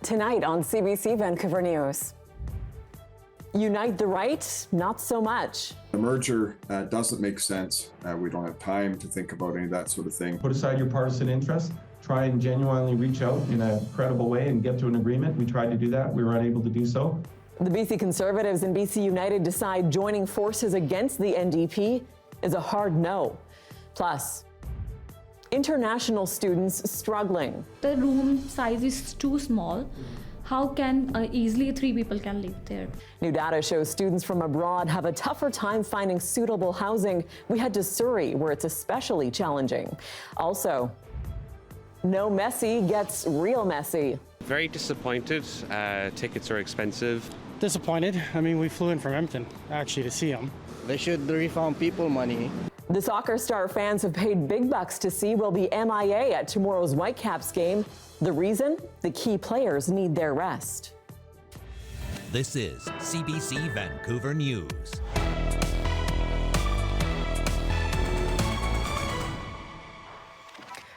Tonight on CBC Vancouver News. Unite the right, not so much. The merger doesn't make sense. We don't have time to think about any of that sort of thing. Put aside your partisan interests, try and genuinely reach out in a credible way and get to an agreement. We tried to do that. We were unable to do so. The BC Conservatives and BC United decide joining forces against the NDP is a hard no. Plus, international students struggling. The room size is too small. How can easily 3 people can live there? New data shows students from abroad have a tougher time finding suitable housing. We head to Surrey, where it's especially challenging. Also, no Messi gets real messy. Very disappointed. Tickets are expensive. Disappointed. I mean, we flew in from Edmonton actually to see him. They should refund people money. The soccer star fans have paid big bucks to see will be MIA at tomorrow's Whitecaps game. The reason? The key players need their rest. This is CBC Vancouver News.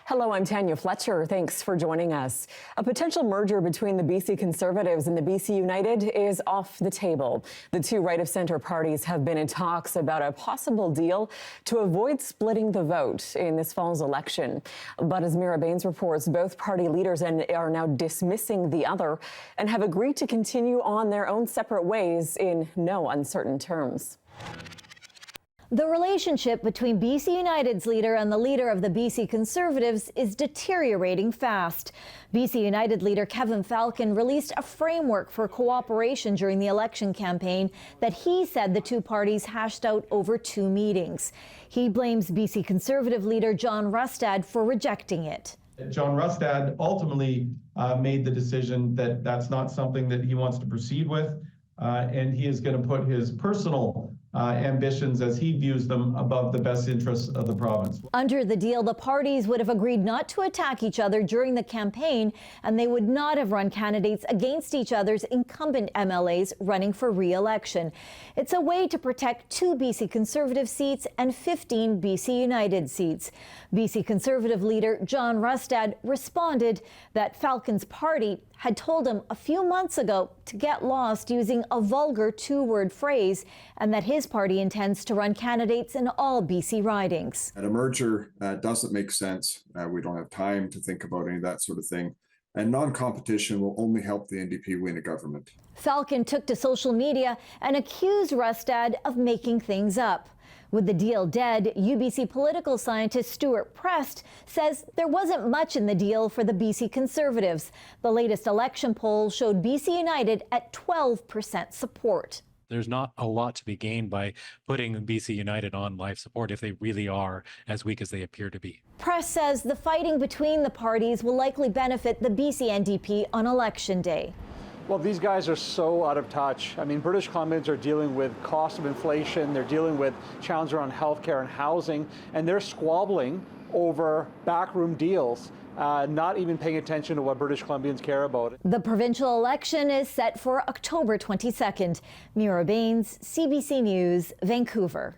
Hello, I'm Tanya Fletcher. Thanks for joining us. A potential merger between the BC Conservatives and the BC United is off the table. The two right-of-centre parties have been in talks about a possible deal to avoid splitting the vote in this fall's election. But as Mira Baines reports, both party leaders are now dismissing the other and have agreed to continue on their own separate ways in no uncertain terms. The relationship between BC United's leader and the leader of the BC Conservatives is deteriorating fast. BC United leader Kevin Falcon released a framework for cooperation during the election campaign that he said the two parties hashed out over 2 meetings. He blames BC Conservative leader John Rustad for rejecting it. John Rustad ultimately made the decision that that's not something that he wants to proceed with, and he is going to put his personal ambitions as he views them above the best interests of the province. Under the deal, the parties would have agreed not to attack each other during the campaign, and they would not have run candidates against each other's incumbent MLAs running for re-election. It's a way to protect 2 BC Conservative seats and 15 BC United seats. BC Conservative leader John Rustad responded that Falcon's party had told him a few months ago to get lost using a vulgar 2-word phrase, and that his party intends to run candidates in all BC ridings. And a merger doesn't make sense. We don't have time to think about any of that sort of thing. And non-competition will only help the NDP win a government. Falcon took to social media and accused Rustad of making things up. With the deal dead, UBC political scientist Stuart Prest says there wasn't much in the deal for the BC Conservatives. The latest election poll showed BC United at 12% support. There's not a lot to be gained by putting BC United on life support if they really are as weak as they appear to be. Press says the fighting between the parties will likely benefit the BC NDP on election day. Well, these guys are so out of touch. I mean, British Columbians are dealing with cost of inflation, they're dealing with challenges around healthcare and housing, and they're squabbling over backroom deals, not even paying attention to what British Columbians care about. The provincial election is set for October 22nd. Mira Baines, CBC News, Vancouver.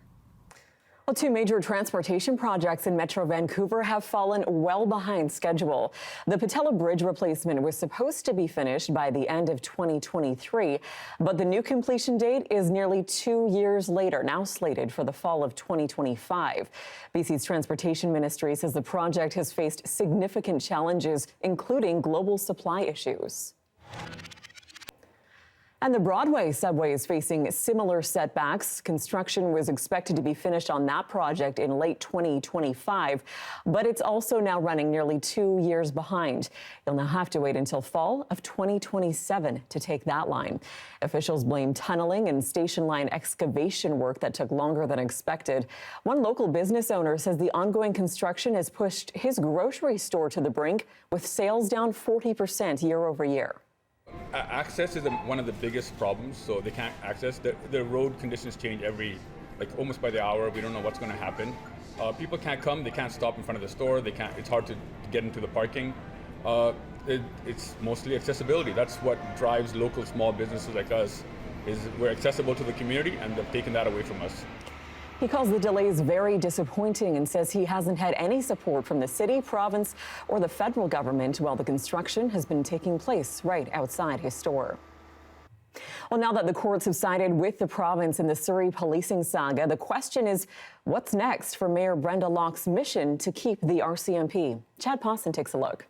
Well, 2 major transportation projects in Metro Vancouver have fallen well behind schedule. The Patella Bridge replacement was supposed to be finished by the end of 2023, but the new completion date is nearly 2 years later, now slated for the fall of 2025. BC's Transportation Ministry says the project has faced significant challenges, including global supply issues. And the Broadway subway is facing similar setbacks. Construction was expected to be finished on that project in late 2025, but it's also now running nearly 2 years behind. You'll now have to wait until fall of 2027 to take that line. Officials blame tunneling and station line excavation work that took longer than expected. One local business owner says the ongoing construction has pushed his grocery store to the brink, with sales down 40% year over year. Access is one of the biggest problems, so they can't access. The road conditions change almost by the hour. We don't know what's going to happen. People can't come, they can't stop in front of the store, it's hard to get into the parking. It's mostly accessibility. That's what drives local small businesses like us, is we're accessible to the community, and they've taken that away from us. He calls the delays very disappointing and says he hasn't had any support from the city, province, or the federal government while the construction has been taking place right outside his store. Well, now that the courts have sided with the province in the Surrey policing saga, the question is, what's next for Mayor Brenda Locke's mission to keep the RCMP? Chad Pawson takes a look.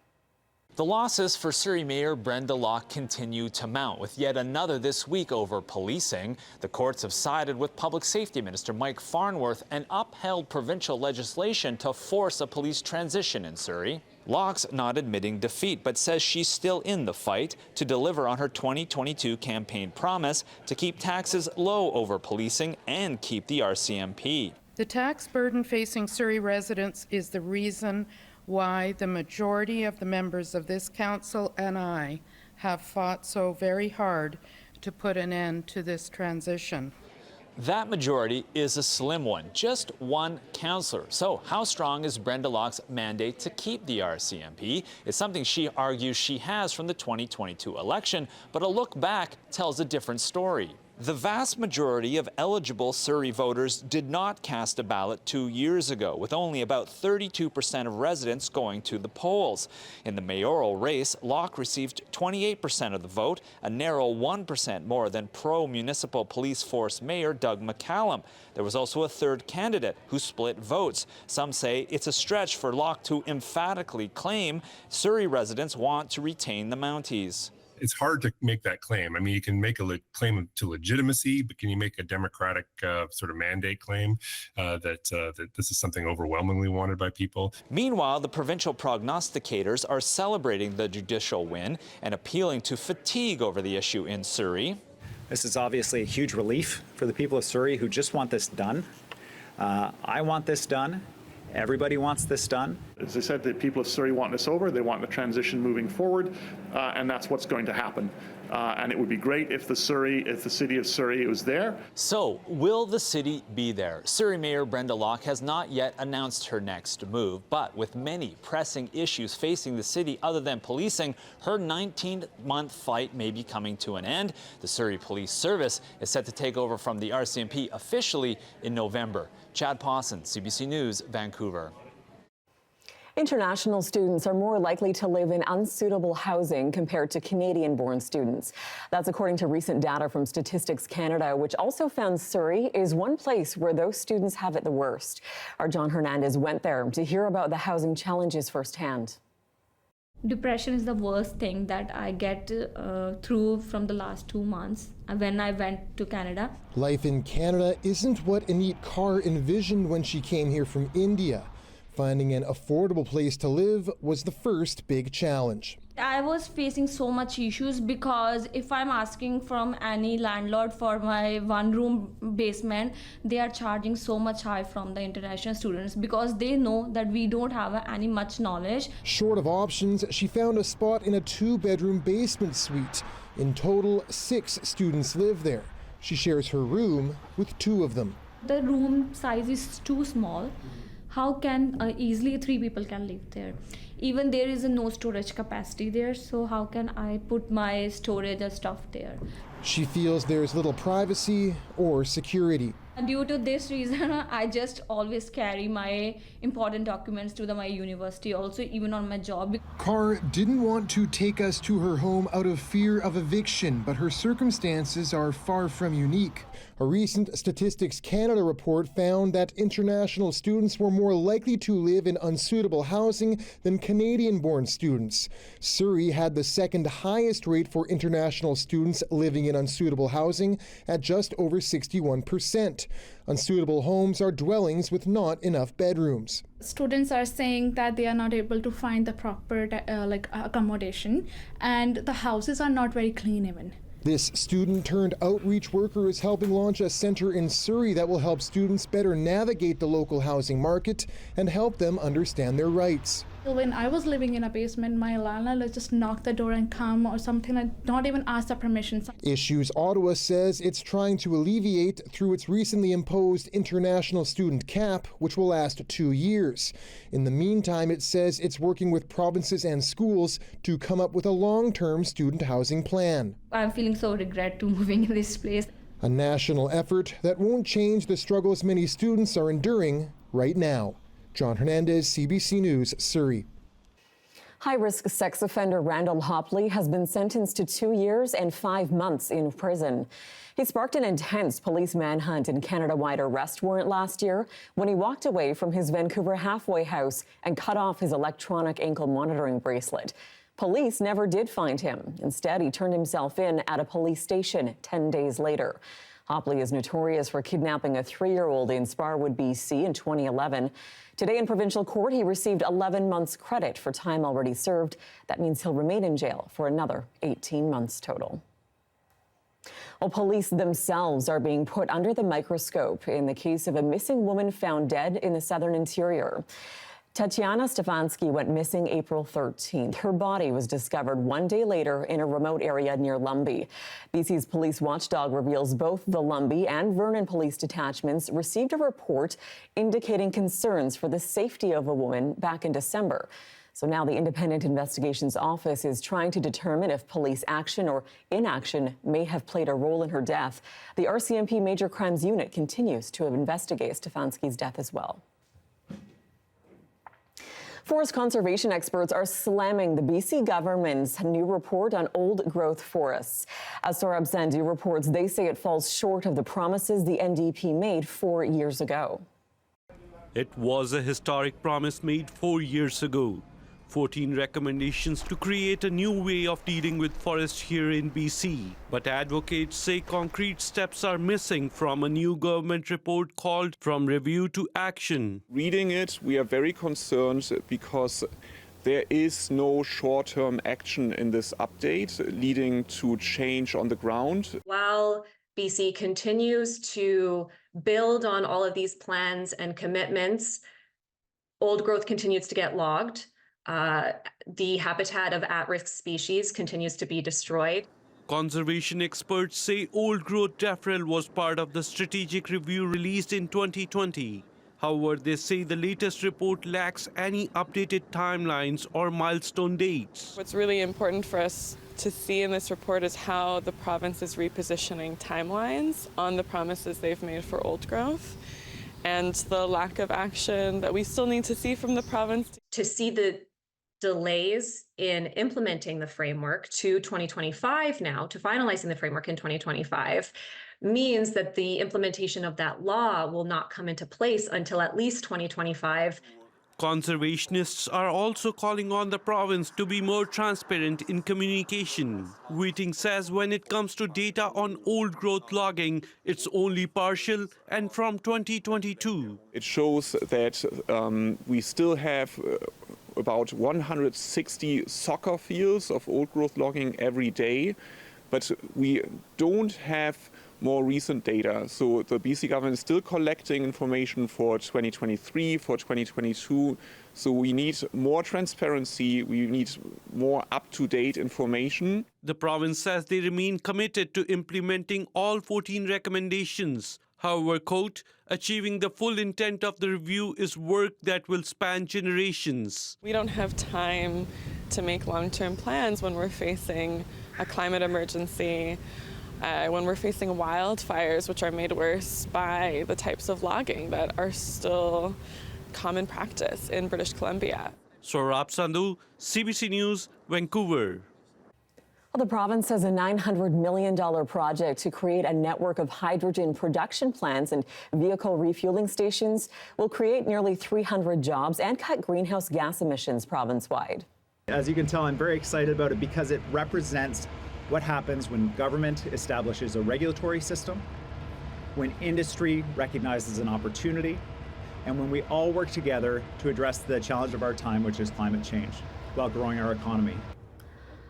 The losses for Surrey Mayor Brenda Locke continue to mount, with yet another this week over policing. The courts have sided with Public Safety Minister Mike Farnworth and upheld provincial legislation to force a police transition in Surrey. Locke's not admitting defeat, but says she's still in the fight to deliver on her 2022 campaign promise to keep taxes low over policing and keep the RCMP. The tax burden facing Surrey residents is the reason why the majority of the members of this council and I have fought so very hard to put an end to this transition. That majority is a slim one, just one councillor. So how strong is Brenda Locke's mandate to keep the RCMP? It's something she argues she has from the 2022 election, but a look back tells a different story. The vast majority of eligible Surrey voters did not cast a ballot 2 years ago, with only about 32% of residents going to the polls. In the mayoral race, Locke received 28% of the vote, a narrow 1% more than pro-municipal police force mayor Doug McCallum. There was also a third candidate who split votes. Some say it's a stretch for Locke to emphatically claim Surrey residents want to retain the Mounties. It's hard to make that claim. I mean, you can make a claim to legitimacy, but can you make a democratic sort of mandate claim that this is something overwhelmingly wanted by people? Meanwhile, the provincial prognosticators are celebrating the judicial win and appealing to fatigue over the issue in Surrey. This is obviously a huge relief for the people of Surrey who just want this done. I want this done. Everybody wants this done. As I said, the people of Surrey want this over. They want the transition moving forward, and that's what's going to happen. And it would be great if the city of Surrey was there. So, will the city be there? Surrey Mayor Brenda Locke has not yet announced her next move, but with many pressing issues facing the city other than policing, her 19-month fight may be coming to an end. The Surrey Police Service is set to take over from the RCMP officially in November. Chad Pawson, CBC News, Vancouver. International students are more likely to live in unsuitable housing compared to Canadian-born students. That's according to recent data from Statistics Canada, which also found Surrey is one place where those students have it the worst. Our John Hernandez went there to hear about the housing challenges firsthand. Depression is the worst thing that I get through from the last 2 months when I went to Canada. Life in Canada isn't what Anit Kaur envisioned when she came here from India. Finding an affordable place to live was the first big challenge. I was facing so much issues because if I'm asking from any landlord for my one-room basement, they are charging so much high from the international students because they know that we don't have any much knowledge. Short of options, she found a spot in a 2-bedroom basement suite. In total, 6 students live there. She shares her room with 2 of them. The room size is too small. How can easily 3 people can live there? Even there is no storage capacity there, so how can I put my storage and stuff there? She feels there's little privacy or security. Due to this reason, I just always carry my important documents to my university, also even on my job. Kaur didn't want to take us to her home out of fear of eviction, but her circumstances are far from unique. A recent Statistics Canada report found that international students were more likely to live in unsuitable housing than Canadian-born students. Surrey had the second highest rate for international students living in unsuitable housing at just over 61%. Unsuitable homes are dwellings with not enough bedrooms. Students are saying that they are not able to find the proper accommodation, and the houses are not very clean even. This student-turned-outreach worker is helping launch a center in Surrey that will help students better navigate the local housing market and help them understand their rights. When I was living in a basement, my landlord just knocked the door and come or something, and not even ask the permission. Issues Ottawa says it's trying to alleviate through its recently imposed international student cap, which will last 2 years. In the meantime, it says it's working with provinces and schools to come up with a long-term student housing plan. I'm feeling so regret to moving in this place. A national effort that won't change the struggles many students are enduring right now. John Hernandez, CBC News, Surrey. High-risk sex offender Randall Hopley has been sentenced to 2 years and 5 months in prison. He sparked an intense police manhunt and Canada-wide arrest warrant last year when he walked away from his Vancouver halfway house and cut off his electronic ankle monitoring bracelet. Police never did find him. Instead, he turned himself in at a police station 10 days later. Hopley is notorious for kidnapping a 3-year-old in Sparwood, BC in 2011. Today in provincial court, he received 11 months credit for time already served. That means he'll remain in jail for another 18 months total. Well, police themselves are being put under the microscope in the case of a missing woman found dead in the southern interior. Tatiana Stefanski went missing April 13th. Her body was discovered 1 day later in a remote area near Lumby. BC's police watchdog reveals both the Lumby and Vernon police detachments received a report indicating concerns for the safety of a woman back in December. So now the Independent Investigations Office is trying to determine if police action or inaction may have played a role in her death. The RCMP Major Crimes Unit continues to investigate Stefanski's death as well. Forest conservation experts are slamming the BC government's new report on old-growth forests. As Saurabh Sandhu reports, they say it falls short of the promises the NDP made 4 years ago. It was a historic promise made 4 years ago. 14 recommendations to create a new way of dealing with forests here in BC. But advocates say concrete steps are missing from a new government report called From Review to Action. Reading it, we are very concerned because there is no short-term action in this update leading to change on the ground. While BC continues to build on all of these plans and commitments, old growth continues to get logged. The habitat of at-risk species continues to be destroyed. Conservation experts say old-growth deferral was part of the strategic review released in 2020. However, they say the latest report lacks any updated timelines or milestone dates. What's really important for us to see in this report is how the province is repositioning timelines on the promises they've made for old growth, and the lack of action that we still need to see from the province. To see the delays in implementing the framework to 2025 now, to finalizing the framework in 2025, means that the implementation of that law will not come into place until at least 2025. Conservationists are also calling on the province to be more transparent in communication. Whiting says when it comes to data on old-growth logging, it's only partial and from 2022. It shows that we still have about 160 soccer fields of old-growth logging every day, but we don't have more recent data. So the BC government is still collecting information for 2023, for 2022. So we need more transparency, we need more up-to-date information. The province says they remain committed to implementing all 14 recommendations. However, quote, achieving the full intent of the review is work that will span generations. We don't have time to make long-term plans when we're facing a climate emergency, when we're facing wildfires, which are made worse by the types of logging that are still common practice in British Columbia. Saurabh Sandhu, CBC News, Vancouver. Well, the province has a $900 million project to create a network of hydrogen production plants and vehicle refueling stations. Will create nearly 300 jobs and cut greenhouse gas emissions province-wide. As you can tell, I'm very excited about it because it represents what happens when government establishes a regulatory system, when industry recognizes an opportunity, and when we all work together to address the challenge of our time, which is climate change, while growing our economy.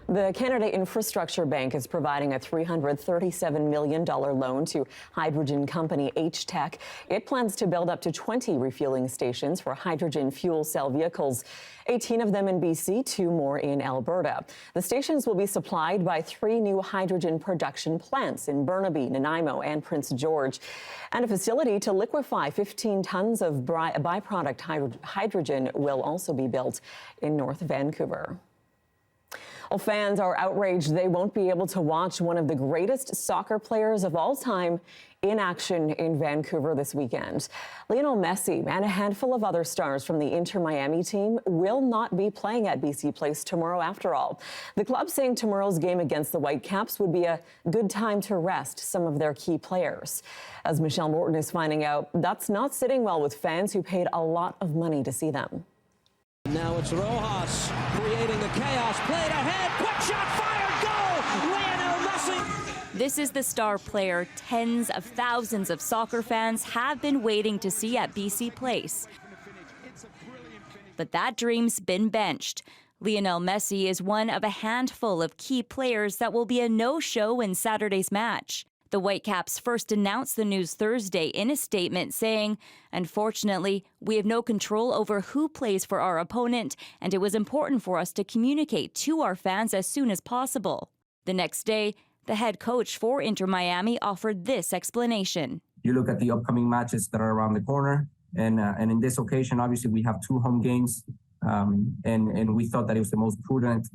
The Canada Infrastructure Bank is providing a $337 million loan to hydrogen company H-Tech. It plans to build up to 20 refueling stations for hydrogen fuel cell vehicles, 18 of them in BC, 2 more in Alberta. The stations will be supplied by 3 new hydrogen production plants in Burnaby, Nanaimo, and Prince George, and a facility to liquefy 15 tons of byproduct hydrogen will also be built in North Vancouver. Well, fans are outraged they won't be able to watch one of the greatest soccer players of all time in action in Vancouver this weekend. Lionel Messi and a handful of other stars from the Inter Miami team will not be playing at BC Place tomorrow after all. The club saying tomorrow's game against the Whitecaps would be a good time to rest some of their key players. As Michelle Morton is finding out, that's not sitting well with fans who paid a lot of money to see them. Now it's Rojas creating the chaos, played ahead, quick shot, fired, goal! Lionel Messi! This is the star player tens of thousands of soccer fans have been waiting to see at BC Place. But that dream's been benched. Lionel Messi is one of a handful of key players that will be a no-show in Saturday's match. The Whitecaps first announced the news Thursday in a statement saying, "Unfortunately, we have no control over who plays for our opponent, and it was important for us to communicate to our fans as soon as possible." The next day, the head coach for Inter Miami offered this explanation. You look at the upcoming matches that are around the corner, and in this occasion, obviously, we have 2 home games, and we thought that it was the most prudent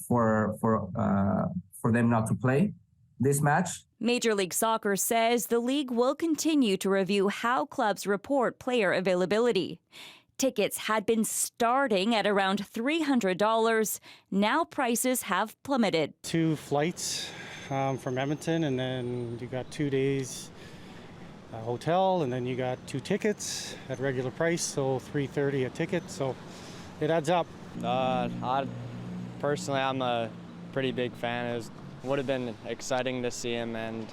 for them not to play this match. Major League Soccer says the league will continue to review how clubs report player availability. Tickets had been starting at around $300. Now prices have plummeted. 2 flights from Edmonton, and then you got 2 days hotel, and then you got 2 tickets at regular price, so $330 a ticket, so it adds up. Personally, I'm a pretty big fan. It would have been exciting to see him, and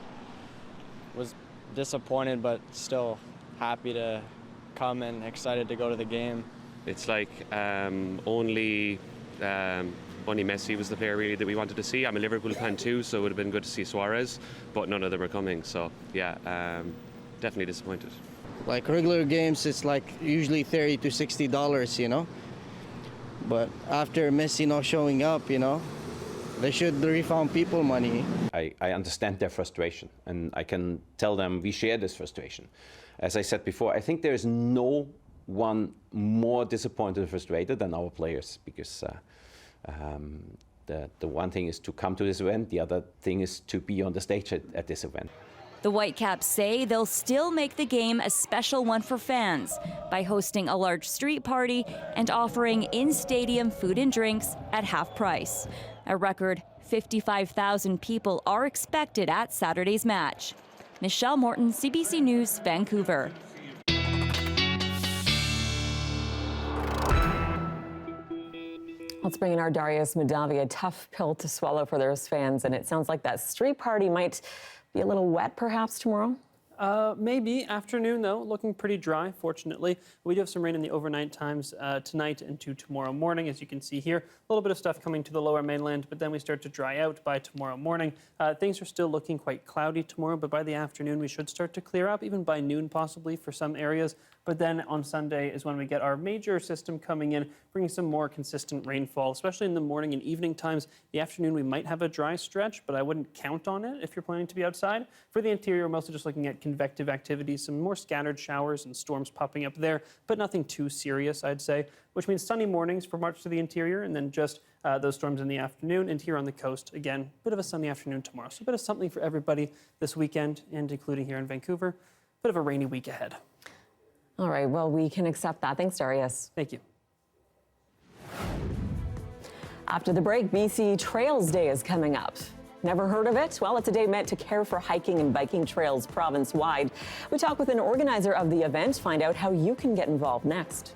was disappointed but still happy to come and excited to go to the game. It's like only Messi was the player really that we wanted to see. I'm a Liverpool fan too, so it would have been good to see Suarez, but none of them are coming, so yeah, definitely disappointed. Like regular games, it's like usually $30 to $60, you know, but after Messi not showing up, you know, they should refund people money. I understand their frustration, and I can tell them we share this frustration. As I said before, I think there is no one more disappointed and frustrated than our players, because the one thing is to come to this event, the other thing is to be on the stage at this event. The Whitecaps say they'll still make the game a special one for fans by hosting a large street party and offering in-stadium food and drinks at half price. A record 55,000 people are expected at Saturday's match. Michelle Morton, CBC News, Vancouver. Let's bring in our Darius Madavi, a tough pill to swallow for those fans, and it sounds like that street party might be a little wet perhaps tomorrow? Maybe. Afternoon, though, looking pretty dry, fortunately. We do have some rain in the overnight times tonight into tomorrow morning, as you can see here. A little bit of stuff coming to the lower mainland, but then we start to dry out by tomorrow morning. Things are still looking quite cloudy tomorrow, but by the afternoon, we should start to clear up, even by noon possibly for some areas. But then on Sunday is when we get our major system coming in, bringing some more consistent rainfall, especially in the morning and evening times. The afternoon, we might have a dry stretch, but I wouldn't count on it if you're planning to be outside. For the interior, mostly just looking at convective activity, some more scattered showers and storms popping up there, but nothing too serious, I'd say, which means sunny mornings for much to the interior, and then just those storms in the afternoon. And here on the coast, again, a bit of a sunny afternoon tomorrow. So a bit of something for everybody this weekend, and including here in Vancouver, a bit of a rainy week ahead. All right, well, we can accept that. Thanks, Darius. Thank you. After the break, BC Trails Day is coming up. Never heard of it? Well, it's a day meant to care for hiking and biking trails province-wide. We talk with an organizer of the event, find out how you can get involved next.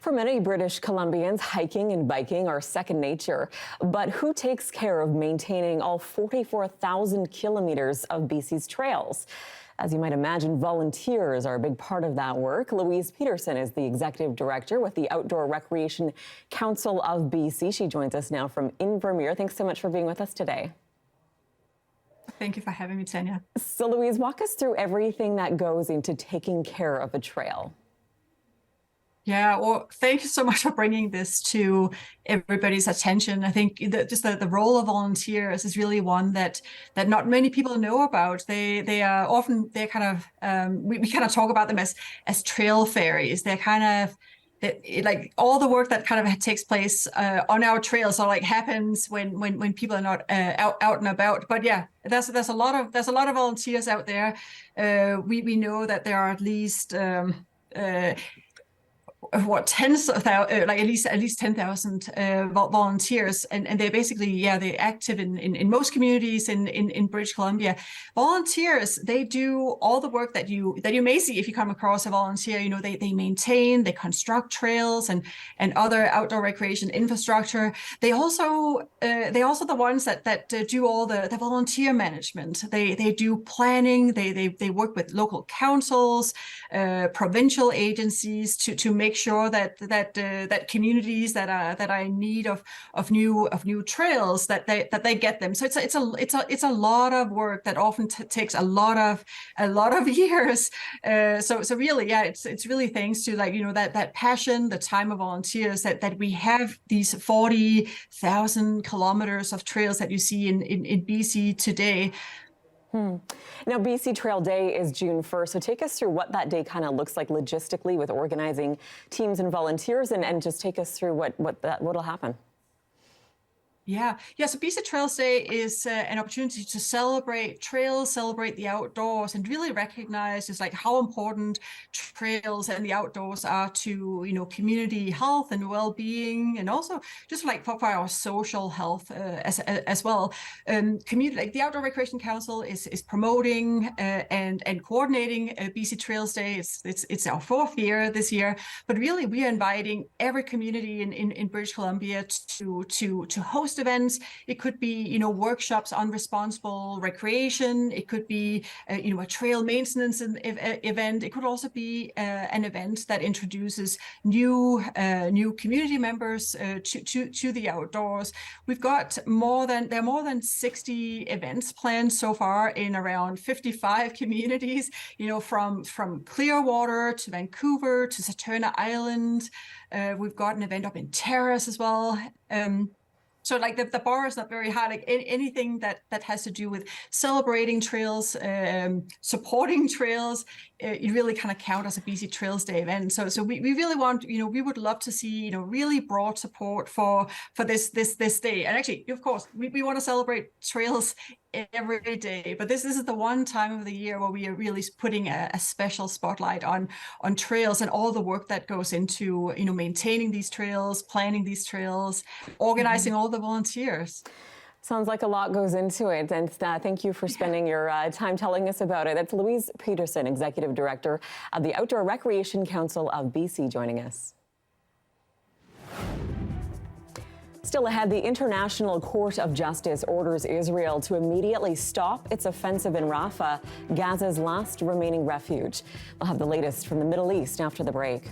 For many British Columbians, hiking and biking are second nature. But who takes care of maintaining all 44,000 kilometers of BC's trails? As you might imagine, volunteers are a big part of that work. Louise Peterson is the executive director with the Outdoor Recreation Council of BC. She joins us now from Invermere. Thanks so much for being with us today. Thank you for having me, Tanya. So Louise, walk us through everything that goes into taking care of a trail. Yeah, well, thank you so much for bringing this to everybody's attention. I think the role of volunteers is really one that not many people know about. They are often, they're kind of, we kind of talk about them as trail fairies. They're kind of, like all the work that kind of takes place on our trails, or like happens when people are not out and about. But yeah, there's a lot of volunteers out there. We know that there are at least tens of thousands, like at least 10,000 volunteers, and they're basically they're active in most communities in British Columbia. Volunteers, they do all the work that you may see if you come across a volunteer. You know, they maintain, they construct trails and other outdoor recreation infrastructure. They also the ones that do all the volunteer management. They do planning. They work with local councils, provincial agencies to make sure that communities that are in need of new trails that they get them. So it's a lot of work that often takes a lot of years. So really, yeah, it's really thanks to that passion, the time of volunteers that we have these 40,000 kilometers of trails that you see in BC today. Now, BC Trail Day is June 1st, so take us through what that day kind of looks like logistically with organizing teams and volunteers, and just take us through what'll happen. Yeah. So BC Trails Day is an opportunity to celebrate trails, celebrate the outdoors, and really recognize just like how important trails and the outdoors are to community health and well-being, and also just like for our social health as well. Like the Outdoor Recreation Council is promoting and coordinating BC Trails Day. It's our 4th year this year, but really we are inviting every community in British Columbia to host events. It could be workshops on responsible recreation. It could be a trail maintenance event. It could also be an event that introduces new community members to the outdoors. We've got there are more than 60 events planned so far in around 55 communities, from Clearwater to Vancouver to Saturna Island. We've got an event up in Terrace as well. So like the bar is not very high. Like anything that has to do with celebrating trails, supporting trails, you really kind of count as a BC Trails Day event. So we really want, we would love to see, really broad support for this day. And actually, of course, we want to celebrate trails every day, but this is the one time of the year where we are really putting a special spotlight on trails and all the work that goes into maintaining these trails, planning these trails, organizing all the volunteers. Sounds like a lot goes into it, and thank you for spending your time telling us about it. That's Louise Peterson, Executive Director of the Outdoor Recreation Council of BC, joining us. Still ahead, the International Court of Justice orders Israel to immediately stop its offensive in Rafah, Gaza's last remaining refuge. We'll have the latest from the Middle East after the break.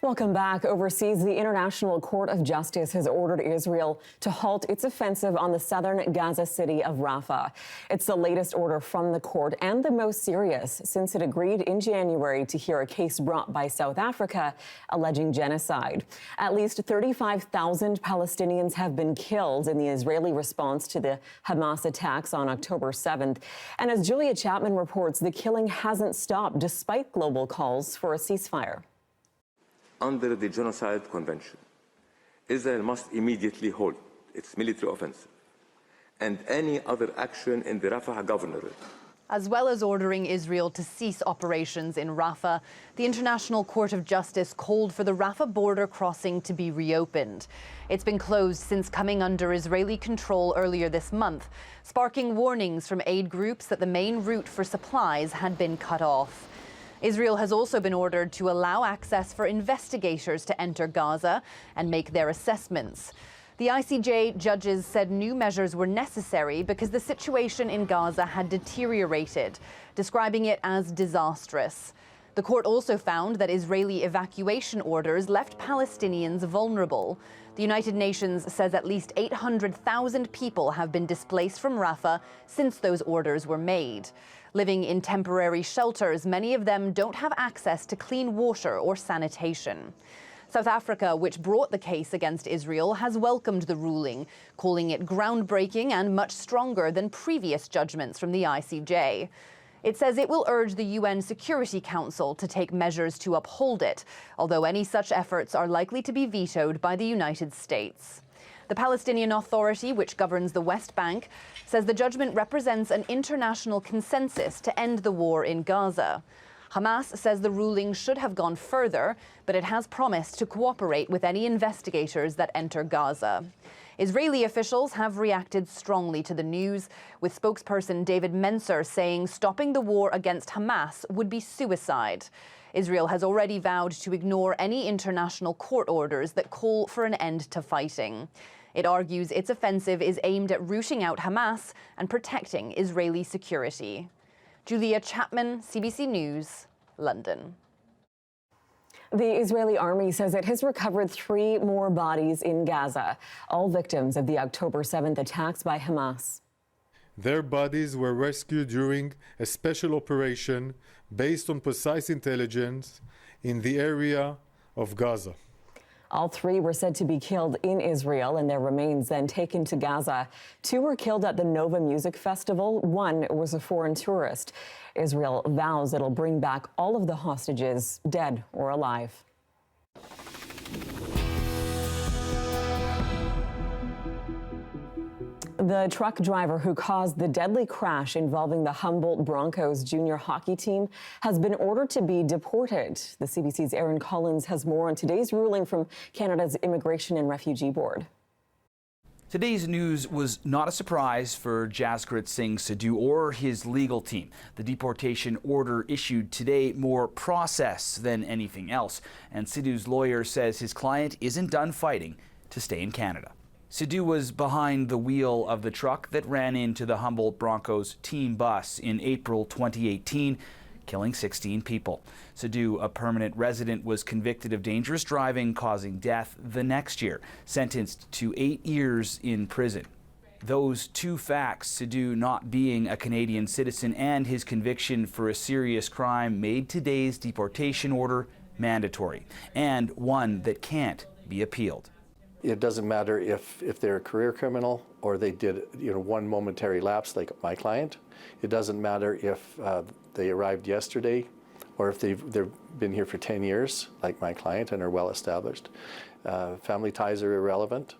Welcome back. Overseas, the International Court of Justice has ordered Israel to halt its offensive on the southern Gaza city of Rafah. It's the latest order from the court and the most serious since it agreed in January to hear a case brought by South Africa alleging genocide. At least 35,000 Palestinians have been killed in the Israeli response to the Hamas attacks on October 7th. And as Julia Chapman reports, the killing hasn't stopped despite global calls for a ceasefire. Under the Genocide Convention, Israel must immediately halt its military offensive and any other action in the Rafah governorate. As well as ordering Israel to cease operations in Rafah, the International Court of Justice called for the Rafah border crossing to be reopened. It's been closed since coming under Israeli control earlier this month, sparking warnings from aid groups that the main route for supplies had been cut off. Israel has also been ordered to allow access for investigators to enter Gaza and make their assessments. The ICJ judges said new measures were necessary because the situation in Gaza had deteriorated, describing it as disastrous. The court also found that Israeli evacuation orders left Palestinians vulnerable. The United Nations says at least 800,000 people have been displaced from Rafah since those orders were made. Living in temporary shelters, many of them don't have access to clean water or sanitation. South Africa, which brought the case against Israel, has welcomed the ruling, calling it groundbreaking and much stronger than previous judgments from the ICJ. It says it will urge the UN Security Council to take measures to uphold it, although any such efforts are likely to be vetoed by the United States. The Palestinian Authority, which governs the West Bank, says the judgment represents an international consensus to end the war in Gaza. Hamas says the ruling should have gone further, but it has promised to cooperate with any investigators that enter Gaza. Israeli officials have reacted strongly to the news, with spokesperson David Mencer saying stopping the war against Hamas would be suicide. Israel has already vowed to ignore any international court orders that call for an end to fighting. It argues its offensive is aimed at rooting out Hamas and protecting Israeli security. Julia Chapman, CBC News, London. The Israeli army says it has recovered 3 more bodies in Gaza, all victims of the October 7th attacks by Hamas. Their bodies were rescued during a special operation based on precise intelligence in the area of Gaza. All 3 were said to be killed in Israel and their remains then taken to Gaza. 2 were killed at the Nova Music Festival. 1 was a foreign tourist. Israel vows it'll bring back all of the hostages, dead or alive. The truck driver who caused the deadly crash involving the Humboldt Broncos junior hockey team has been ordered to be deported. The CBC's Aaron Collins has more on today's ruling from Canada's Immigration and Refugee Board. Today's news was not a surprise for Jaskrit Singh Sidhu or his legal team. The deportation order issued today more process than anything else, and Sidhu's lawyer says his client isn't done fighting to stay in Canada. Sidhu was behind the wheel of the truck that ran into the Humboldt Broncos team bus in April 2018, killing 16 people. Sidhu, a permanent resident, was convicted of dangerous driving causing death the next year, sentenced to 8 years in prison. Those 2 facts, Sidhu not being a Canadian citizen and his conviction for a serious crime, made today's deportation order mandatory, and one that can't be appealed. It doesn't matter if they're a career criminal or they did one momentary lapse like my client. It doesn't matter if they arrived yesterday or if they've been here for 10 years like my client and are well established. Family ties are irrelevant.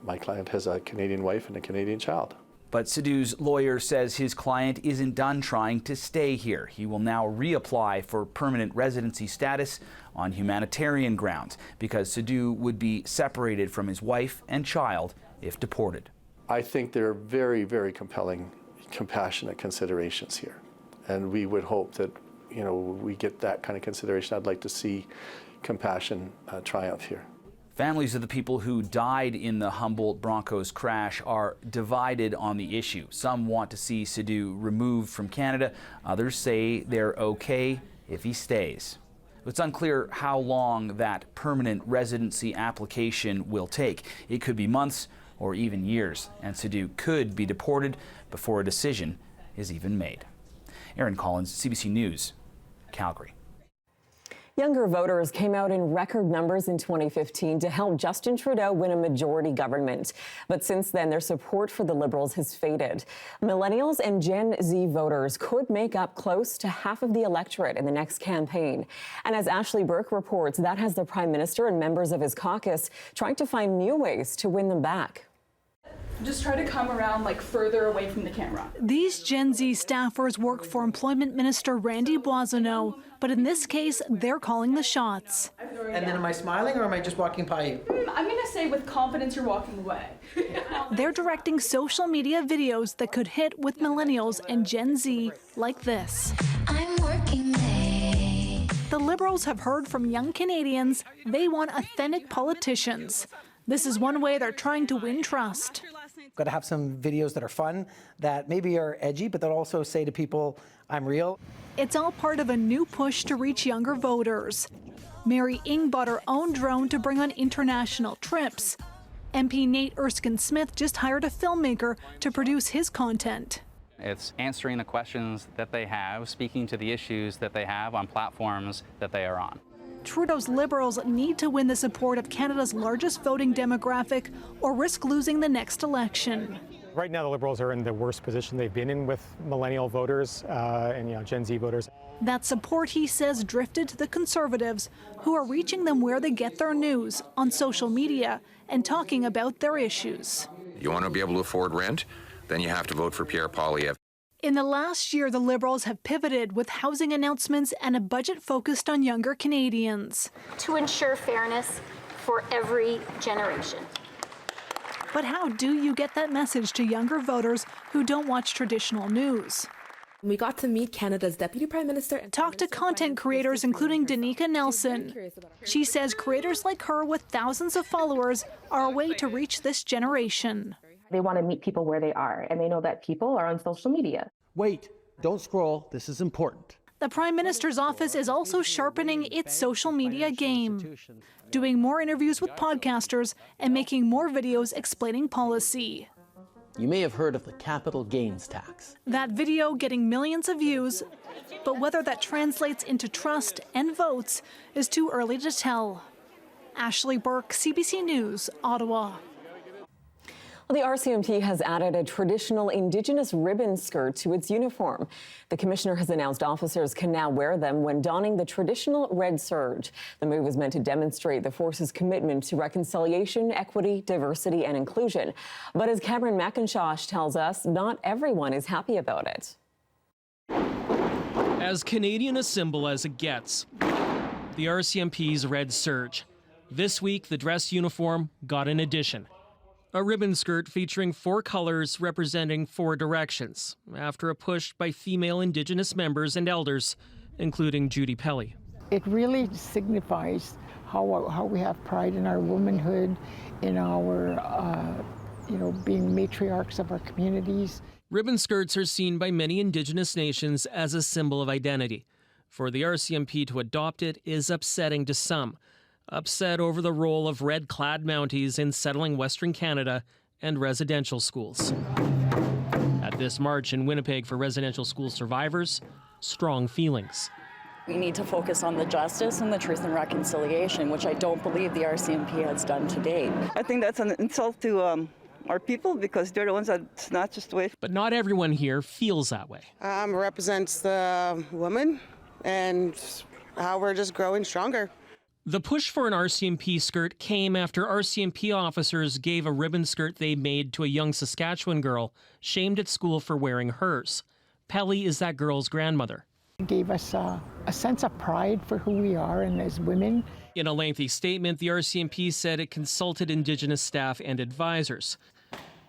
My client has a Canadian wife and a Canadian child. But Sidhu's lawyer says his client isn't done trying to stay here. He will now reapply for permanent residency status on humanitarian grounds because Sidhu would be separated from his wife and child if deported. I think there are very, very compelling, compassionate considerations here. And we would hope that, we get that kind of consideration. I'd like to see compassion triumph here. Families of the people who died in the Humboldt Broncos crash are divided on the issue. Some want to see Sidhu removed from Canada. Others say they're okay if he stays. It's unclear how long that permanent residency application will take. It could be months or even years, and Sadu could be deported before a decision is even made. Aaron Collins, CBC News, Calgary. Younger voters came out in record numbers in 2015 to help Justin Trudeau win a majority government. But since then, their support for the Liberals has faded. Millennials and Gen Z voters could make up close to half of the electorate in the next campaign. And as Ashley Burke reports, that has the Prime Minister and members of his caucus trying to find new ways to win them back. Just try to come around further away from the camera. These Gen Z staffers work for Employment Minister Randy Boissonnault, but in this case, they're calling the shots. And then am I smiling or am I just walking by you? I'm going to say with confidence you're walking away. They're directing social media videos that could hit with millennials and Gen Z like this. I'm working late. The Liberals have heard from young Canadians they want authentic politicians. This is one way they're trying to win trust. Got to have some videos that are fun, that maybe are edgy, but that also say to people, I'm real. It's all part of a new push to reach younger voters. Mary Ng bought her own drone to bring on international trips. MP Nate Erskine-Smith just hired a filmmaker to produce his content. It's answering the questions that they have, speaking to the issues that they have on platforms that they are on. Trudeau's Liberals need to win the support of Canada's largest voting demographic or risk losing the next election. Right now, the Liberals are in the worst position they've been in with millennial voters and Gen Z voters. That support, he says, drifted to the Conservatives, who are reaching them where they get their news, on social media, and talking about their issues. You want to be able to afford rent? Then you have to vote for Pierre Poilievre. In the last year, the Liberals have pivoted with housing announcements and a budget focused on younger Canadians. To ensure fairness for every generation. But how do you get that message to younger voters who don't watch traditional news? We got to meet Canada's Deputy Prime Minister and talk to content creators, including Danica Nelson. She says creators like her with thousands of followers are a way to reach this generation. They want to meet people where they are, and they know that people are on social media. Wait, don't scroll. This is important. The Prime Minister's office is also sharpening its social media game, doing more interviews with podcasters and making more videos explaining policy. You may have heard of the capital gains tax. That video getting millions of views, but whether that translates into trust and votes is too early to tell. Ashley Burke, CBC News, Ottawa. The RCMP has added a traditional Indigenous ribbon skirt to its uniform. The commissioner has announced officers can now wear them when donning the traditional red serge. The move is meant to demonstrate the force's commitment to reconciliation, equity, diversity, and inclusion. But as Cameron McIntosh tells us, not everyone is happy about it. As Canadian a symbol as it gets, the RCMP's red serge. This week, the dress uniform got an addition. A ribbon skirt featuring 4 colors representing 4 directions, after a push by female Indigenous members and elders, including Judy Pelly. It really signifies how we have pride in our womanhood, in our, being matriarchs of our communities. Ribbon skirts are seen by many Indigenous nations as a symbol of identity. For the RCMP to adopt it is upsetting to some. Upset over the role of red-clad Mounties in settling Western Canada and residential schools. At this march in Winnipeg for residential school survivors, strong feelings. We need to focus on the justice and the truth and reconciliation, which I don't believe the RCMP has done to date. I think that's an insult to our people because they're the ones that snatched us away. But not everyone here feels that way. Represents the women and how we're just growing stronger. The push for an RCMP skirt came after RCMP officers gave a ribbon skirt they made to a young Saskatchewan girl shamed at school for wearing hers. Pelly is that girl's grandmother. It gave us a sense of pride for who we are and as women. In a lengthy statement, the RCMP said it consulted Indigenous staff and advisors.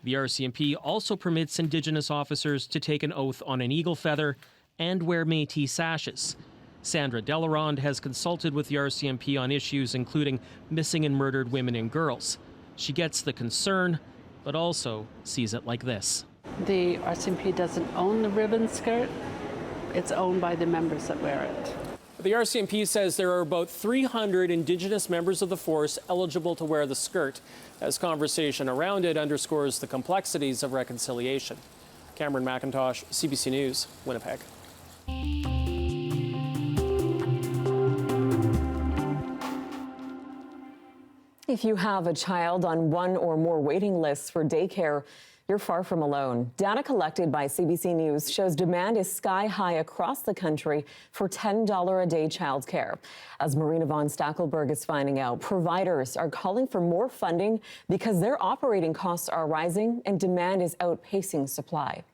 The RCMP also permits Indigenous officers to take an oath on an eagle feather and wear Métis sashes. Sandra Delarond has consulted with the RCMP on issues including missing and murdered women and girls. She gets the concern, but also sees it like this. The RCMP doesn't own the ribbon skirt. It's owned by the members that wear it. The RCMP says there are about 300 Indigenous members of the force eligible to wear the skirt, as conversation around it underscores the complexities of reconciliation. Cameron McIntosh, CBC News, Winnipeg. If you have a child on one or more waiting lists for daycare, you're far from alone. Data collected by CBC News shows demand is sky high across the country for $10 a day childcare. As Marina von Stackelberg is finding out, providers are calling for more funding because their operating costs are rising and demand is outpacing supply.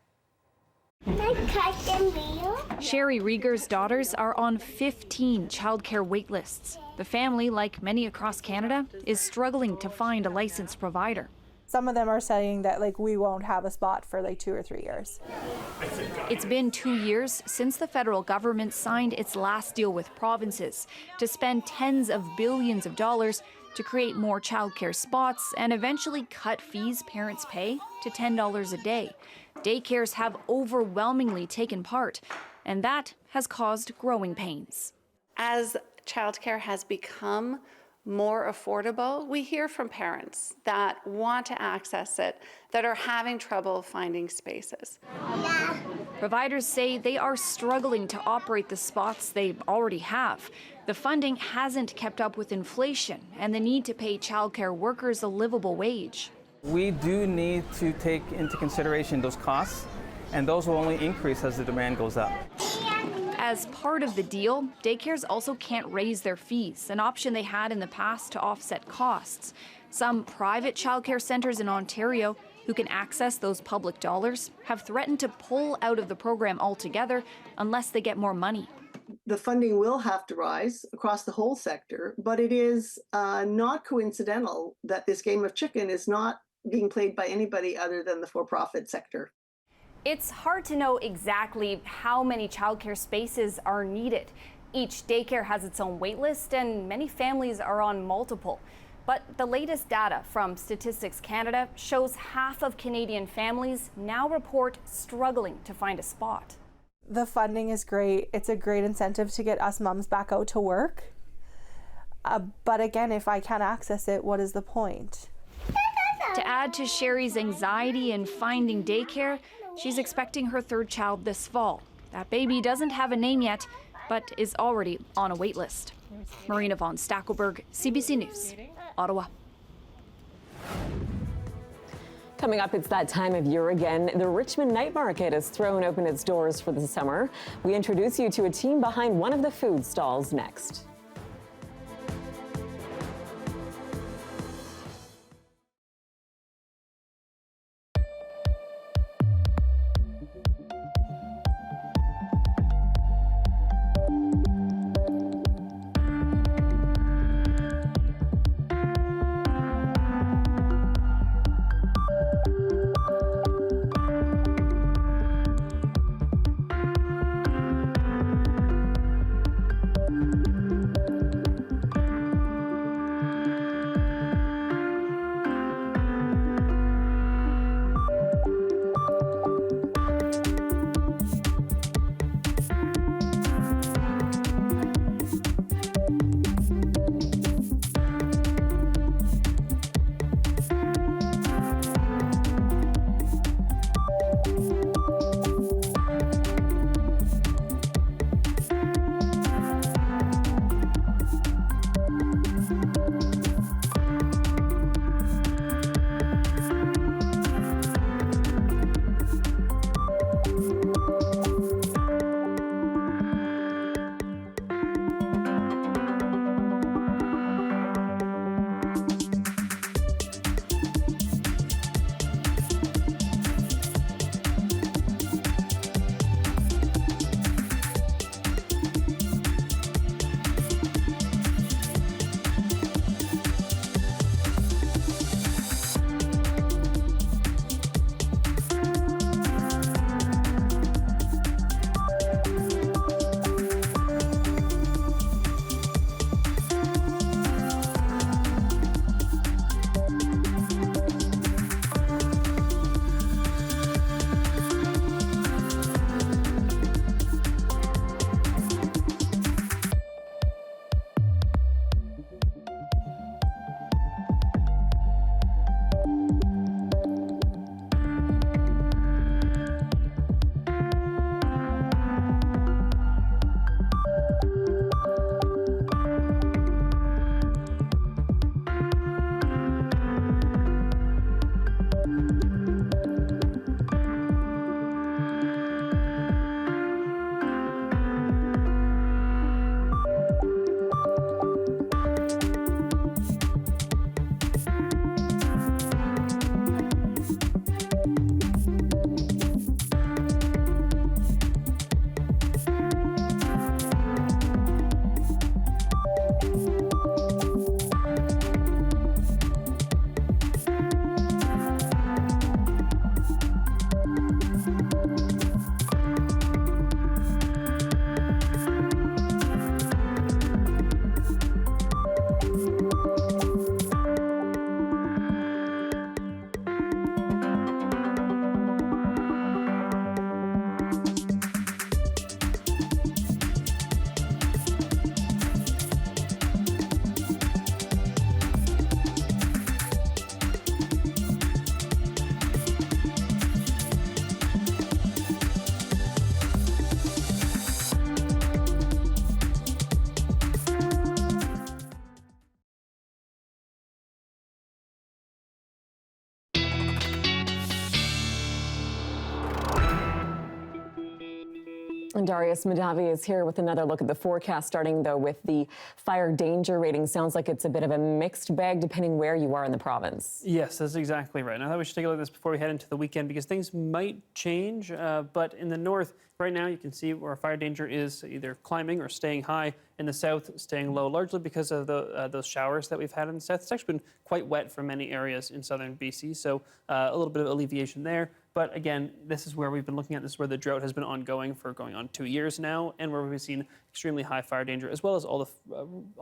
Sherry Rieger's daughters are on 15 childcare waitlists. The family, like many across Canada, is struggling to find a licensed provider. Some of them are saying that we won't have a spot for 2 or 3 years. It's been 2 years since the federal government signed its last deal with provinces to spend tens of billions of dollars to create more childcare spots and eventually cut fees parents pay to $10 a day. Daycares have overwhelmingly taken part, and that has caused growing pains. As childcare has become more affordable, we hear from parents that want to access it, that are having trouble finding spaces. Providers say they are struggling to operate the spots they already have. The funding hasn't kept up with inflation and the need to pay childcare workers a livable wage. We do need to take into consideration those costs, and those will only increase as the demand goes up. As part of the deal, daycares also can't raise their fees, an option they had in the past to offset costs. Some private childcare centres in Ontario who can access those public dollars have threatened to pull out of the program altogether unless they get more money. The funding will have to rise across the whole sector, but it is not coincidental that this game of chicken is not being played by anybody other than the for-profit sector. It's hard to know exactly how many childcare spaces are needed. Each daycare has its own waitlist and many families are on multiple. But the latest data from Statistics Canada shows half of Canadian families now report struggling to find a spot. The funding is great. It's a great incentive to get us mums back out to work. But again, if I can't access it, what is the point? To add to Sherry's anxiety in finding daycare, she's expecting her third child this fall. That baby doesn't have a name yet, but is already on a wait list. Marina von Stackelberg, CBC News, Ottawa. Coming up, it's that time of year again. The Richmond Night Market has thrown open its doors for the summer. We introduce you to a team behind one of the food stalls next. And Darius Madavi is here with another look at the forecast, starting though with the fire danger rating. Sounds like it's a bit of a mixed bag depending where you are in the province. Yes, that's exactly right. And I thought we should take a look at this before we head into the weekend because things might change. But in the north, right now, you can see where fire danger is either climbing or staying high. In the south, staying low, largely because of those showers that we've had in the south. It's actually been quite wet for many areas in southern BC, so a little bit of alleviation there. But again, this is where we've been looking at. This is where the drought has been ongoing for going on 2 years now, and where we've seen extremely high fire danger, as well as all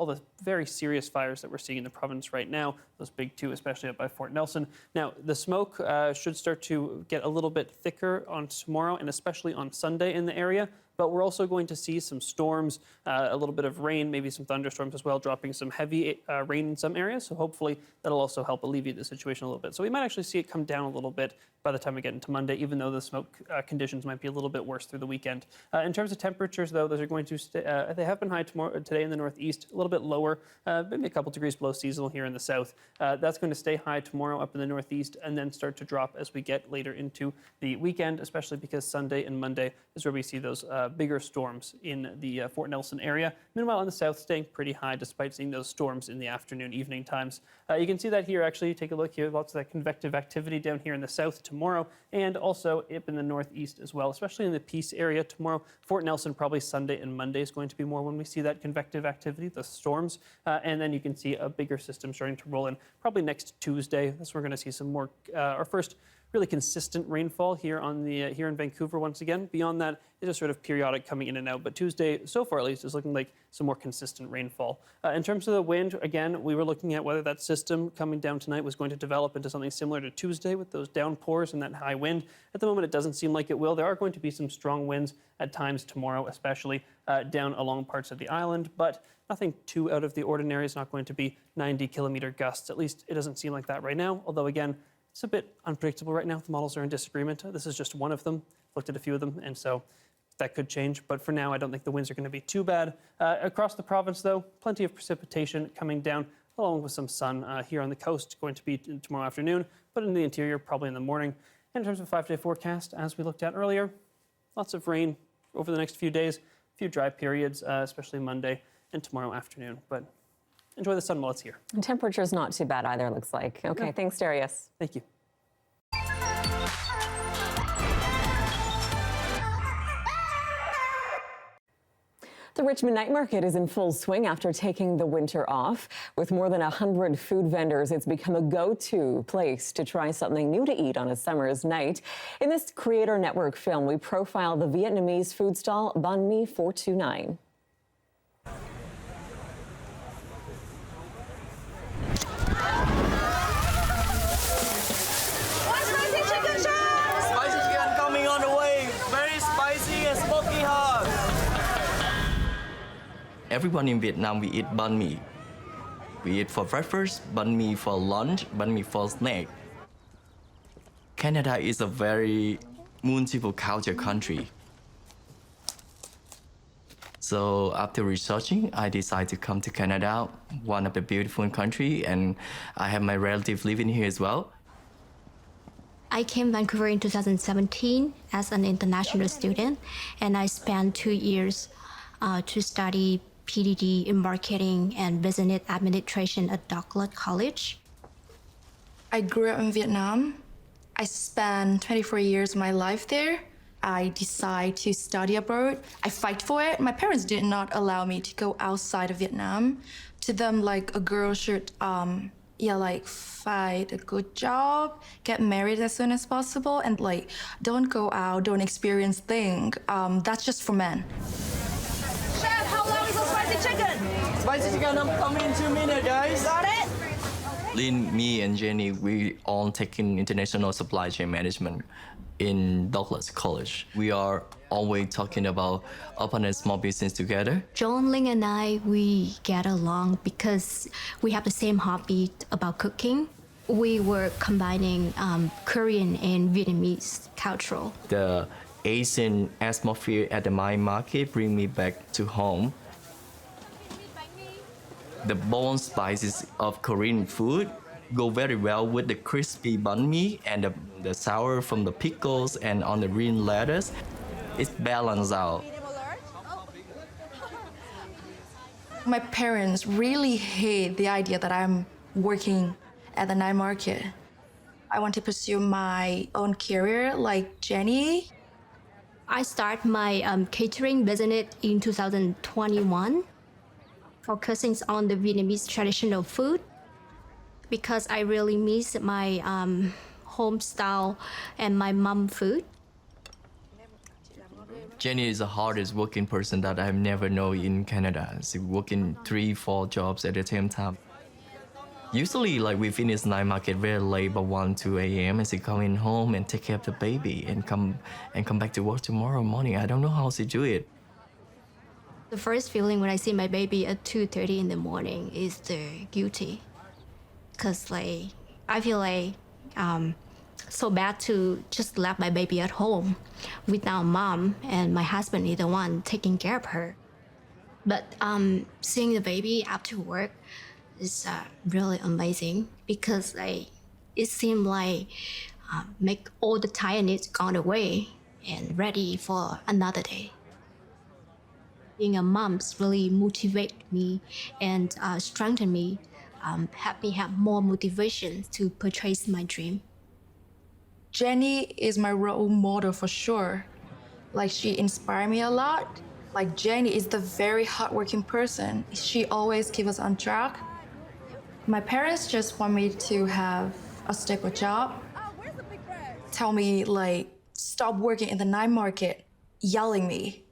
the very serious fires that we're seeing in the province right now. Those big two, especially up by Fort Nelson. Now, the smoke should start to get a little bit thicker on tomorrow, and especially on Sunday in the area. But we're also going to see some storms, a little bit of rain, maybe some thunderstorms as well, dropping some heavy rain in some areas. So hopefully that'll also help alleviate the situation a little bit. So we might actually see it come down a little bit by the time we get into Monday, even though the smoke conditions might be a little bit worse through the weekend. In terms of temperatures, though, those are going to stay, they have been high today in the northeast, a little bit lower, maybe a couple degrees below seasonal here in the south. That's going to stay high tomorrow up in the northeast and then start to drop as we get later into the weekend, especially because Sunday and Monday is where we see those bigger storms in the Fort Nelson area. Meanwhile, in the south, staying pretty high despite seeing those storms in the afternoon, evening times. You can see that here, actually. Take a look here. Lots of that convective activity down here in the south tomorrow, and also up in the northeast as well, especially in the Peace area tomorrow. Fort Nelson, probably Sunday and Monday is going to be more when we see that convective activity, the storms. And then you can see a bigger system starting to roll in probably next Tuesday. That's where we're going to see some more, our first really consistent rainfall here here in Vancouver once again. Beyond that, it's just sort of periodic coming in and out. But Tuesday, so far at least, is looking like some more consistent rainfall. In terms of the wind, again, we were looking at whether that system coming down tonight was going to develop into something similar to Tuesday with those downpours and that high wind. At the moment, it doesn't seem like it will. There are going to be some strong winds at times tomorrow, especially down along parts of the island, but nothing too out of the ordinary. It's not going to be 90-kilometer gusts. At least it doesn't seem like that right now, although again, it's a bit unpredictable right now. The models are in disagreement. This is just one of them. Looked at a few of them, and so that could change. But for now, I don't think the winds are going to be too bad. Across the province, though, plenty of precipitation coming down, along with some sun here on the coast, going to be tomorrow afternoon, but in the interior, probably in the morning. And in terms of 5-day forecast, as we looked at earlier, lots of rain over the next few days, a few dry periods, especially Monday and tomorrow afternoon. But enjoy the sun while it's here. And temperature's not too bad either, looks like. Okay, thanks, Darius. Thank you. The Richmond night market is in full swing after taking the winter off. With more than 100 food vendors, it's become a go-to place to try something new to eat on a summer's night. In this Creator Network film, we profile the Vietnamese food stall Banh Mi 429. Spicy chicken coming on the way. Very spicy and smoky hot. Everyone in Vietnam, we eat banh mi. We eat for breakfast, banh mi for lunch, banh mi for snack. Canada is a very multiple culture country. So after researching, I decided to come to Canada, one of the beautiful country, and I have my relative living here as well. I came to Vancouver in 2017 as an international student, and I spent 2 years to study PhD in marketing and business administration at Douglas College. I grew up in Vietnam. I spent 24 years of my life there. I decided to study abroad. I fight for it. My parents did not allow me to go outside of Vietnam. To them, like, a girl should, find a good job, get married as soon as possible, and like, don't go out, don't experience things. That's just for men. Chef, how long is the spicy chicken? Spicy chicken, I'm coming in 2 minutes, guys. Got it? Lynn, me, and Jenny, we all taking international supply chain management in Douglas College. We are always talking about opening a small business together. John, Ling, and I, we get along because we have the same hobby about cooking. We were combining Korean and Vietnamese cultural. The Asian atmosphere at the mine market bring me back to home. The bold spices of Korean food go very well with the crispy banh mi and the sour from the pickles and on the green lettuce. It's balanced out. My parents really hate the idea that I'm working at the night market. I want to pursue my own career like Jenny. I started my catering business in 2021, focusing on the Vietnamese traditional food because I really miss my home style and my mom food. Jenny is the hardest working person that I've never known in Canada. She working 3-4 jobs at the same time. Usually, like we finish night market very late, by 1-2 a.m. and she coming home and take care of the baby and come back to work tomorrow morning. I don't know how she do it. The first feeling when I see my baby at 2:30 in the morning is the guilty, cause like I feel like so bad to just leave my baby at home without mom, and my husband is the one taking care of her. But seeing the baby after work is really amazing because like it seemed like make all the tiredness gone away and ready for another day. Being a mom really motivated me and strengthened me, helped me have more motivation to pursue my dream. Jenny is my role model for sure. Like she inspired me a lot. Like Jenny is the very hardworking person. She always keeps us on track. My parents just want me to have a stable job. Tell me like, stop working in the night market, yelling me,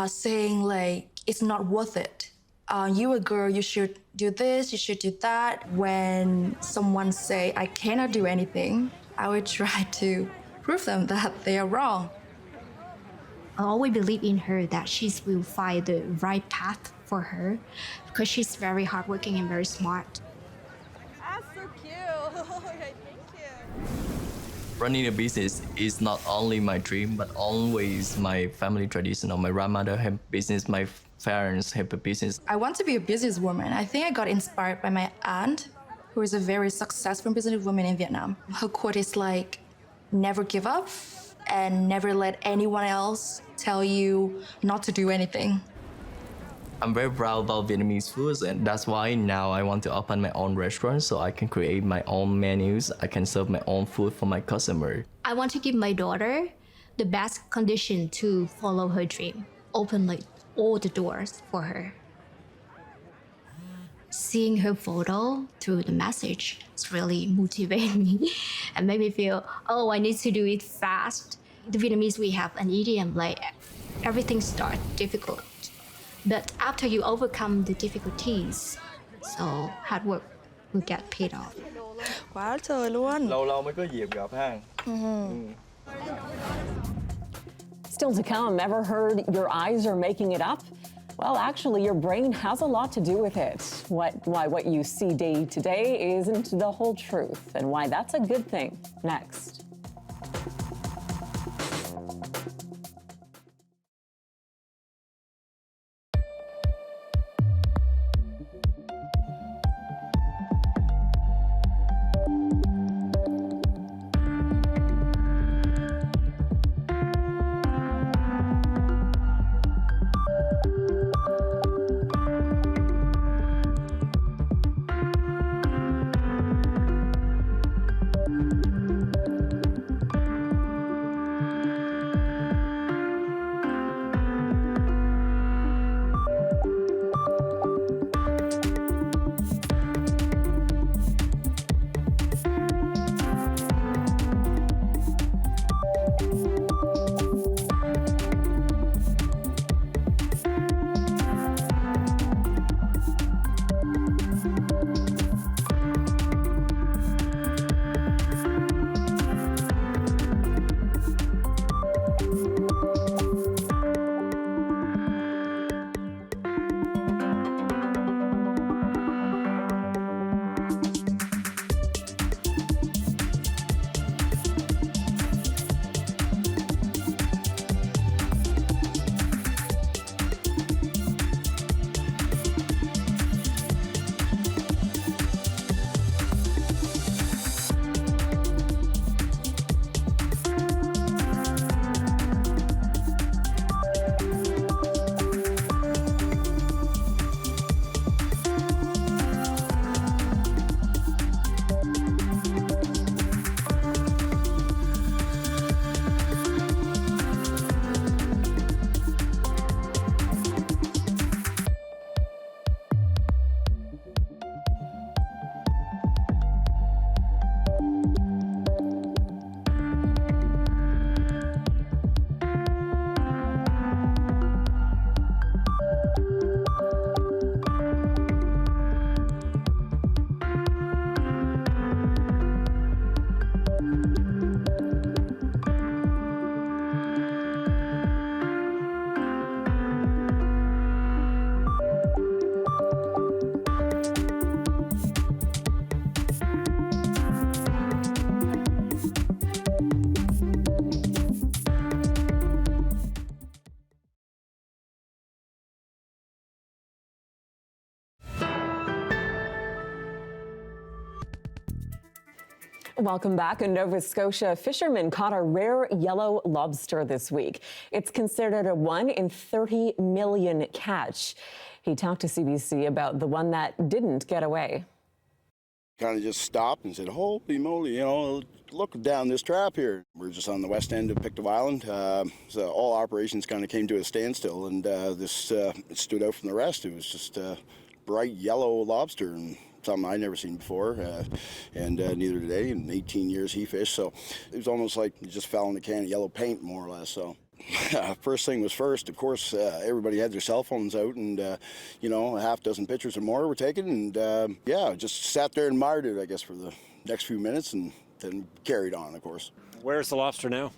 saying like, it's not worth it. You a girl, you should do this, you should do that. When someone say I cannot do anything, I would try to prove them that they are wrong. I always believe in her that she will find the right path for her because she's very hardworking and very smart. That's so cute. Thank you. Running a business is not only my dream, but always my family tradition. My grandmother had business, my parents have a business. I want to be a businesswoman. I think I got inspired by my aunt, who is a very successful businesswoman in Vietnam. Her quote is like, never give up and never let anyone else tell you not to do anything. I'm very proud about Vietnamese foods, and that's why now I want to open my own restaurant so I can create my own menus. I can serve my own food for my customer. I want to give my daughter the best condition to follow her dream, open like all the doors for her. Seeing her photo through the message is really motivating me and made me feel, oh, I need to do it fast. The Vietnamese, we have an idiom like everything starts difficult, but after you overcome the difficulties, so hard work will get paid off. Quá trời luôn. Lâu mới có dịp gặp ha. Still to come, ever heard your eyes are making it up? Well, actually, your brain has a lot to do with it. Why what you see day to day isn't the whole truth, and why that's a good thing. Next. Welcome back. A Nova Scotia fisherman caught a rare yellow lobster this week. It's considered a 1 in 30 million catch. He talked to CBC about the one that didn't get away. Kind of just stopped and said, holy moly, look down this trap here. We're just on the west end of Pictou Island, so all operations kind of came to a standstill, and this it stood out from the rest. It was just a bright yellow lobster, and something I'd never seen before, and neither did they. In 18 years he fished, so it was almost like it just fell in a can of yellow paint, more or less. So first thing was first. Of course, everybody had their cell phones out, and a half dozen pictures or more were taken, and just sat there and admired it, I guess, for the next few minutes, and then carried on, of course. Where's the lobster now?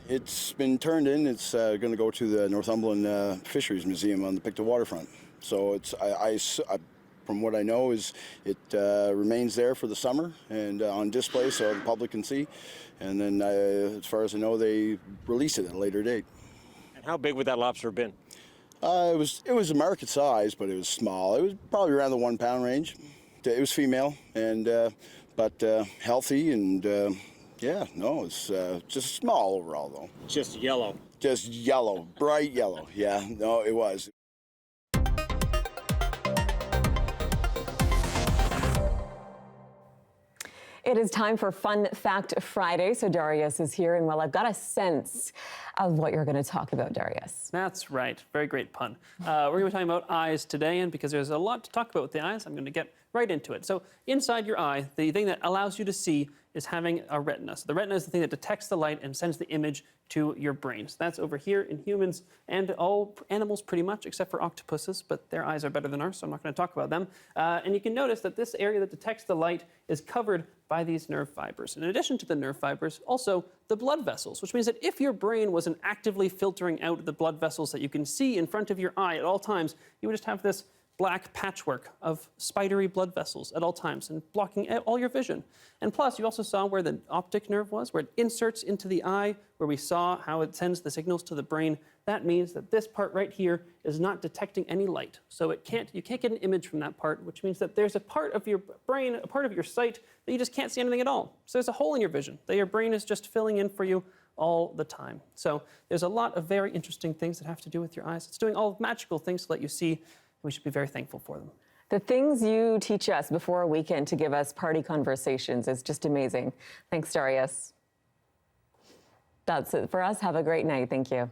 It's been turned in. It's going to go to the Northumberland Fisheries Museum on the Pictou waterfront. So it's from what I know, is it remains there for the summer and on display so the public can see. And then, as far as I know, they release it at a later date. And how big would that lobster have been? It was a market size, but it was small. It was probably around the 1 pound range. It was female, and but healthy, and it's just small overall, though. Just yellow. Just yellow, bright yellow. Yeah, no, it was. It is time for Fun Fact Friday. So Darius is here, and well, I've got a sense of what you're going to talk about, Darius. That's right. Very great pun. We're going to be talking about eyes today, and because there's a lot to talk about with the eyes, I'm going to get right into it. So inside your eye, the thing that allows you to see is having a retina. So the retina is the thing that detects the light and sends the image to your brain. So that's over here in humans and all animals pretty much, except for octopuses, but their eyes are better than ours, so I'm not going to talk about them. And you can notice that this area that detects the light is covered by these nerve fibers. In addition to the nerve fibers, also the blood vessels, which means that if your brain wasn't actively filtering out the blood vessels that you can see in front of your eye at all times, you would just have this black patchwork of spidery blood vessels at all times and blocking all your vision. And plus, you also saw where the optic nerve was, where it inserts into the eye, where we saw how it sends the signals to the brain. That means that this part right here is not detecting any light. So you can't get an image from that part, which means that there's a part of your brain, a part of your sight, that you just can't see anything at all. So there's a hole in your vision that your brain is just filling in for you all the time. So there's a lot of very interesting things that have to do with your eyes. It's doing all magical things to let you see. We should be very thankful for them. The things you teach us before a weekend to give us party conversations is just amazing. Thanks, Darius. That's it for us. Have a great night. Thank you.